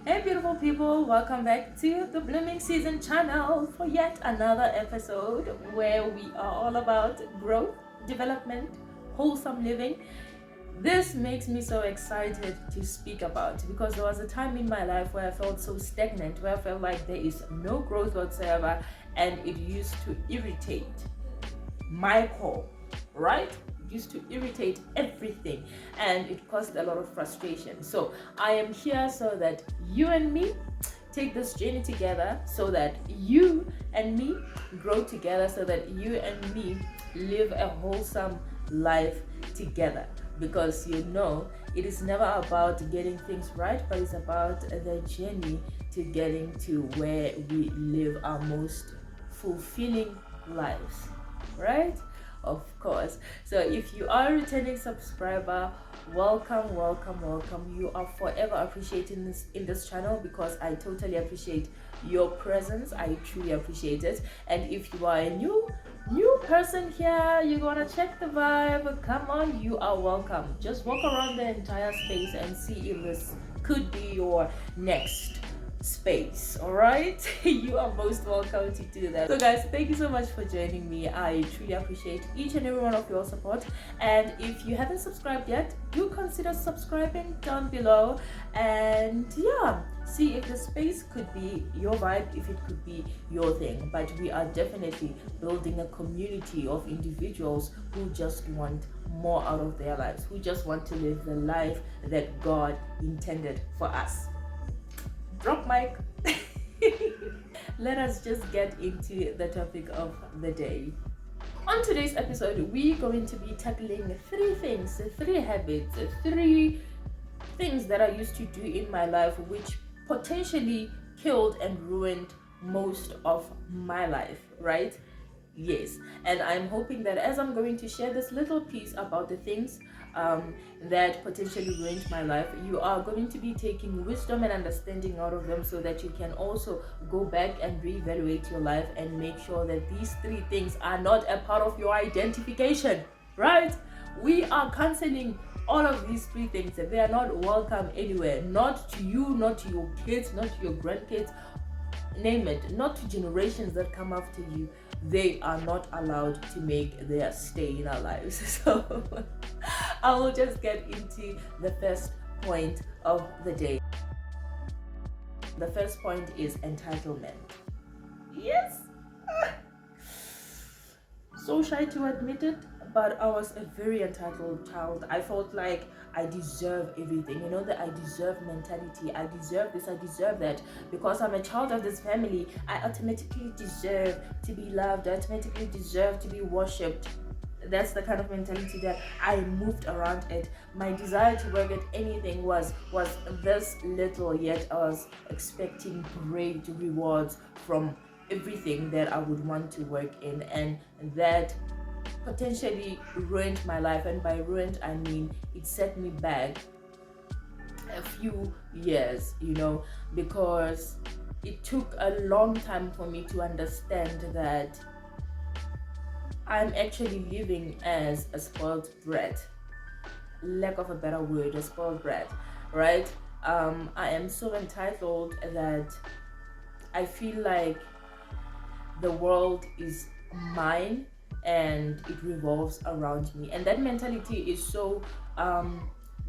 Hey beautiful people, welcome back to the Blooming Season channel for yet another episode where we are all about growth, development, wholesome living. This makes me so excited to speak about because there was a time in my life where I felt so stagnant, where I felt like there is no growth whatsoever, and it used to irritate my core, right? Used to irritate everything, and it caused a lot of frustration. So I am here so that you and me take this journey together, so that you and me grow together, so that you and me live a wholesome life together. Because it is never about getting things right, but it's about the journey to getting to where we live our most fulfilling lives, right? Of course. So if you are a returning subscriber, welcome. You are forever appreciating this in this channel, because I totally appreciate your presence. I truly appreciate it. And if you are a new person here, you're gonna check the vibe, come on, you are welcome. Just walk around the entire space and see if this could be your next space. All right, you are most welcome to do that. So guys, thank you so much for joining me. I truly appreciate each and every one of your support, and if you haven't subscribed yet, do consider subscribing down below, and yeah, see if the space could be your vibe, if it could be your thing. But we are definitely building a community of individuals who just want more out of their lives, who just want to live the life that God intended for us. Drop mic. Let us just get into the topic of the day. On today's episode, we're going to be tackling three habits, three things that I used to do in my life which potentially killed and ruined most of my life, right? Yes, and I'm hoping that as I'm going to share this little piece about the things that potentially ruined my life, you are going to be taking wisdom and understanding out of them, so that you can also go back and reevaluate your life and make sure that these three things are not a part of your identification, right? We are canceling all of these three things. They are not welcome anywhere, not to you, not to your kids, not to your grandkids, name it, not to generations that come after you. They are not allowed to make their stay in our lives. So I will just get into the first point of the day. The first point is entitlement. Yes. So shy to admit it, but I was a very entitled child. I felt like I deserve everything. You know, the I deserve mentality. I deserve this, I deserve that. Because I'm a child of this family, I automatically deserve to be loved. I automatically deserve to be worshipped. That's the kind of mentality that I moved around it. My desire to work at anything was this little, yet I was expecting great rewards from everything that I would want to work in, and that potentially ruined my life. And by ruined, I mean it set me back a few years, because it took a long time for me to understand that I'm actually living as a spoiled brat, lack of a better word, a spoiled brat, right? I am so entitled that I feel like the world is mine and it revolves around me. And that mentality is so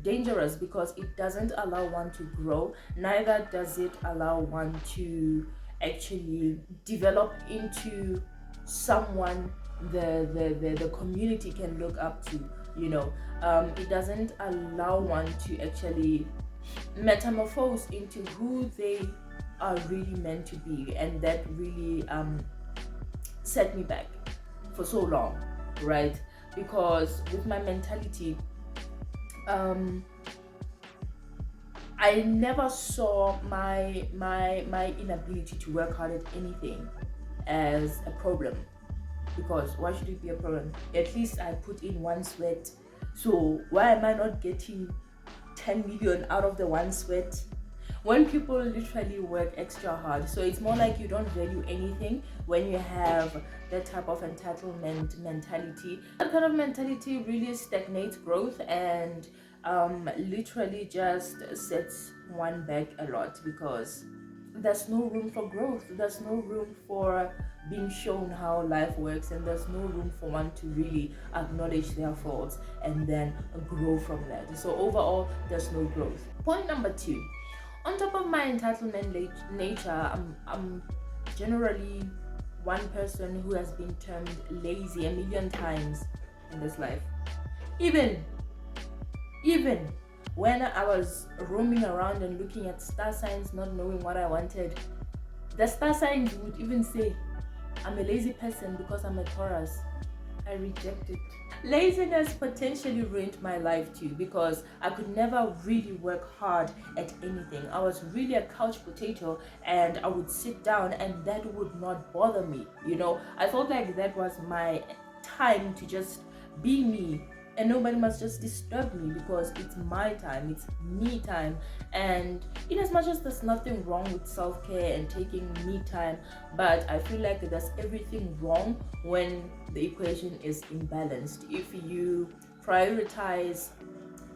dangerous, because it doesn't allow one to grow, neither does it allow one to actually develop into someone the community can look up to. It doesn't allow one to actually metamorphose into who they are really meant to be. And that really set me back for so long, right? Because with my mentality, I never saw my inability to work hard at anything as a problem. Because why should it be a problem? At least I put in one sweat, so why am I not getting 10 million out of the one sweat? When people literally work extra hard, so it's more like you don't value anything when you have that type of entitlement mentality. That kind of mentality really stagnates growth, and literally just sets one back a lot, because there's no room for growth, there's no room for being shown how life works, and there's no room for one to really acknowledge their faults and then grow from that. So overall, there's no growth. Point number 2, on top of my entitlement nature, I'm generally one person who has been termed lazy a million times in this life. Even when I was roaming around and looking at star signs, not knowing what I wanted, the star signs would even say I'm a lazy person because I'm a Taurus. I reject it. Laziness potentially ruined my life too, because I could never really work hard at anything. I was really a couch potato, and I would sit down and that would not bother me. I felt like that was my time to just be me, and nobody must just disturb me, because it's my time, it's me time. And in as much as there's nothing wrong with self-care and taking me time, but I feel like there's everything wrong when the equation is imbalanced. If you prioritize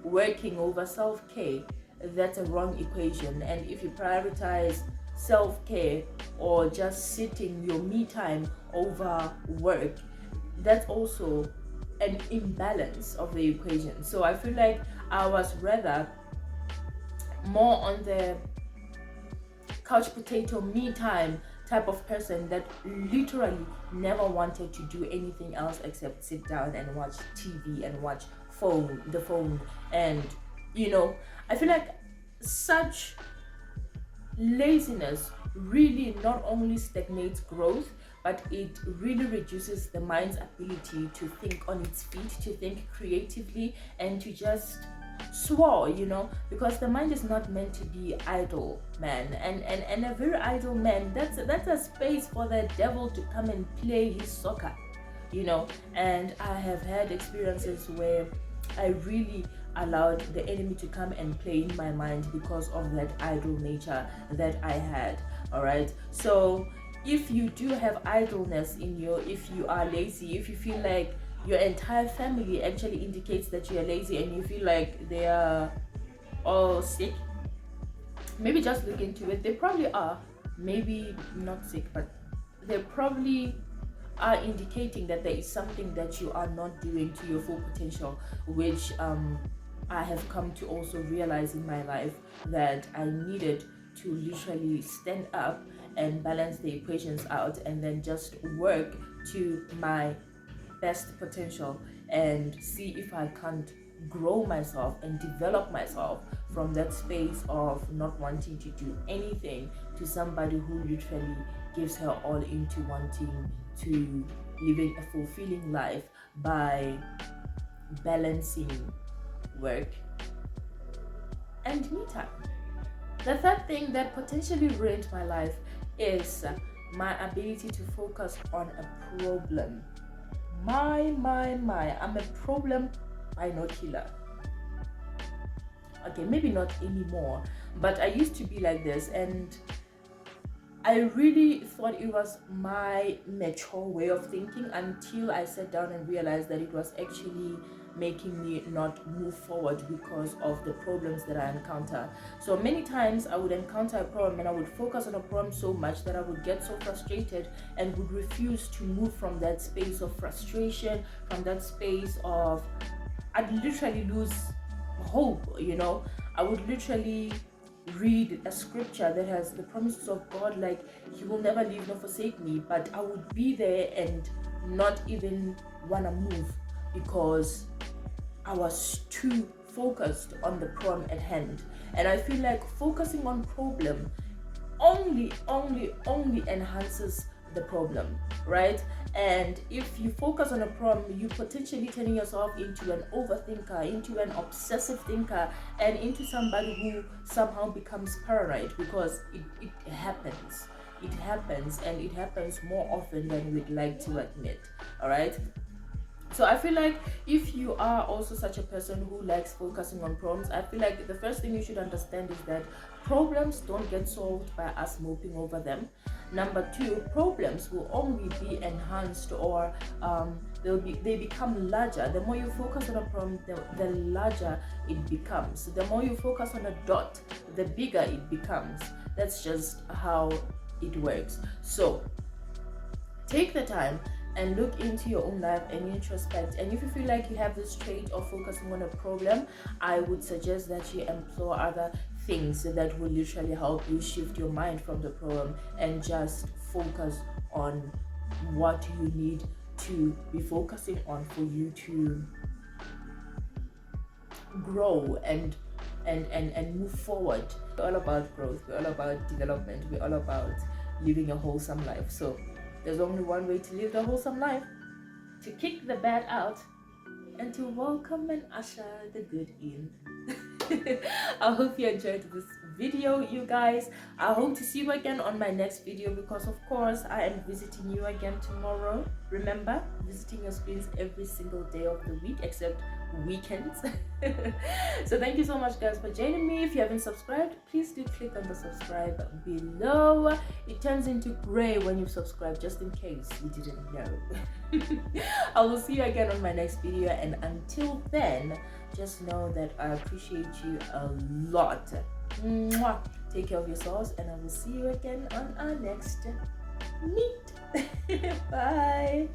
working over self-care, that's a wrong equation. And if you prioritize self-care or just sitting your me time over work, that's also an imbalance of the equation. So I feel like I was rather more on the couch potato me time type of person that literally never wanted to do anything else except sit down and watch TV and watch the phone. And I feel like such laziness really not only stagnates growth, but it really reduces the mind's ability to think on its feet, to think creatively, and to just soar, because the mind is not meant to be idle, man. And a very idle man, that's a space for the devil to come and play his soccer, and I have had experiences where I really allowed the enemy to come and play in my mind because of that idle nature that I had. All right, so if you do have idleness in you, if you are lazy, if you feel like your entire family actually indicates that you are lazy, and you feel like they are all sick, maybe just look into it. They probably are, maybe not sick, but they probably are indicating that there is something that you are not doing to your full potential, which I have come to also realize in my life that I needed to literally stand up and balance the equations out, and then just work to my best potential and see if I can't grow myself and develop myself from that space of not wanting to do anything to somebody who literally gives her all into wanting to living a fulfilling life by balancing work and me time. The third thing that potentially ruined my life is my ability to focus on a problem. My, I'm a problem killer. Okay, maybe not anymore, but I used to be like this, and I really thought it was my mature way of thinking until I sat down and realized that it was actually making me not move forward because of the problems that I encounter. So many times I would encounter a problem and I would focus on a problem so much that I would get so frustrated and would refuse to move from that space of frustration, from that space of, I'd literally lose hope. I would literally read a scripture that has the promises of God, like He will never leave nor forsake me, but I would be there and not even want to move because I was too focused on the problem at hand. And I feel like focusing on problem only enhances the problem, right? And if you focus on a problem, you potentially turning yourself into an overthinker, into an obsessive thinker, and into somebody who somehow becomes paranoid, because it happens. It happens, and it happens more often than we'd like to admit. All right. So I feel like if you are also such a person who likes focusing on problems, I feel like the first thing you should understand is that problems don't get solved by us moping over them. Number two, problems will only be enhanced, or they become larger. The more you focus on a problem, the larger it becomes. The more you focus on a dot, the bigger it becomes. That's just how it works. So take the time and look into your own life and introspect. And if you feel like you have this trait of focusing on a problem, I would suggest that you employ other things that will literally help you shift your mind from the problem and just focus on what you need to be focusing on for you to grow and move forward. We're all about growth, we're all about development, we're all about living a wholesome life. So there's only one way to live the wholesome life: to kick the bad out and to welcome and usher the good in. I hope you enjoyed this video, you guys. I hope to see you again on my next video, because of course I am visiting you again tomorrow. Remember, visiting your screens every single day of the week except weekends. So thank you so much, guys, for joining me. If you haven't subscribed, please do click on the subscribe below. It turns into gray when you subscribe, just in case you didn't know. I will see you again on my next video, and until then, just know that I appreciate you a lot. Mwah. Take care of yourselves, and I will see you again on our next meet. Bye.